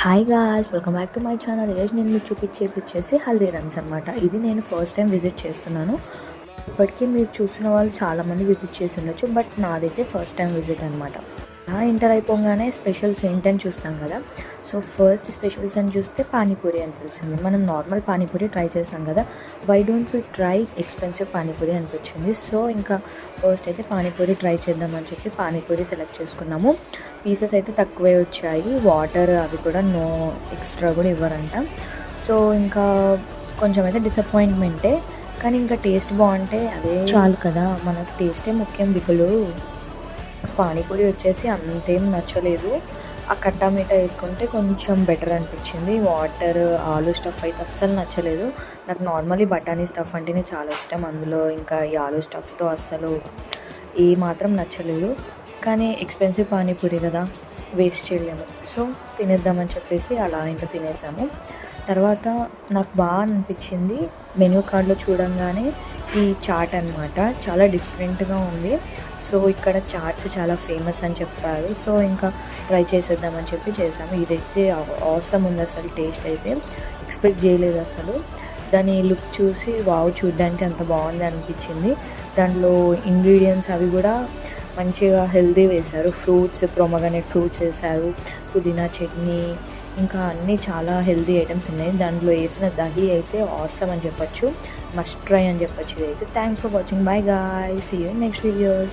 Hi guys, welcome back to my channel. ఈరోజు నేను మీకు చూపించేది వచ్చేసి హల్దీరామ్స్ అనమాట. ఇది నేను ఫస్ట్ టైం విజిట్ చేస్తున్నాను. ఇప్పటికీ మీరు చూసిన వాళ్ళు చాలామంది విజిట్ చేసి ఉండొచ్చు, బట్ నాదైతే ఫస్ట్ టైం విజిట్ అనమాట. ఇంటర్ అయిపోగానే స్పెషల్స్ ఏంటని చూస్తాం కదా. సో ఫస్ట్ స్పెషల్స్ అని చూస్తే పానీపూరి అని తెలిసింది. మనం నార్మల్ పానీపూరి ట్రై చేస్తాం కదా, why don't we try expensive panipuri అనిపించింది. సో ఇంకా ఫస్ట్ అయితే పానీపూరి ట్రై చేద్దామని చెప్పి పానీపూరి సెలెక్ట్ చేసుకున్నాము. పీసెస్ అయితే తక్కువే వచ్చాయి, వాటర్ అవి కూడా నో ఎక్స్ట్రా కూడా ఇవ్వరంట. సో ఇంకా కొంచెం అయితే డిసప్పాయింట్మెంటే, కానీ ఇంకా టేస్ట్ బాగుంటే అదే చాలు కదా, మనకు టేస్టే ముఖ్యం బిగులు. పానీపూరి వచ్చేసి అంతేం నచ్చలేదు. ఆ కట్టా మీఠా వేసుకుంటే కొంచెం బెటర్ అనిపించింది. వాటర్ ఆలు స్టఫ్ అయితే అస్సలు నచ్చలేదు. నాకు నార్మల్లీ బఠానీ స్టఫ్ అంటేనే చాలా ఇష్టం, అందులో ఇంకా ఈ ఆలు స్టఫ్తో అస్సలు ఏ మాత్రం నచ్చలేదు. కానీ ఎక్స్పెన్సివ్ పానీపూరి కదా, వేస్ట్ చేయలేము. సో తినేద్దామని చెప్పేసి అలా ఇంకా తినేసాము. తర్వాత నాకు బాగా అనిపించింది మెనూ కార్డ్లో చూడంగానే ఈ చాట్ అనమాట, చాలా డిఫరెంట్గా ఉంది. సో ఇక్కడ చాట్స్ చాలా ఫేమస్ అని చెప్పారు. సో ఇంకా ట్రై చేసేద్దామని చెప్పి చేసాము. ఇదైతే ఆసమ్ ఉంది అసలు, టేస్ట్ అయితే ఎక్స్పెక్ట్ చేయలేదు అసలు. దాని లుక్ చూసి వావ్, చూడడానికి అంత బాగుంది అనిపించింది. దాంట్లో ఇంగ్రీడియంట్స్ అవి కూడా మంచిగా హెల్దీ వేశారు. ఫ్రూట్స్, ప్రొమగనేట్ ఫ్రూట్స్ వేశారు, పుదీనా చట్నీ, ఇంకా అన్నీ చాలా హెల్దీ ఐటమ్స్ ఉన్నాయి. దాంట్లో వేసిన దహి అయితే ఆసమ్ అని చెప్పొచ్చు, మస్ట్ ట్రై అని చెప్పొచ్చు. ఇదైతే thanks for watching, bye guys, see you in next videos.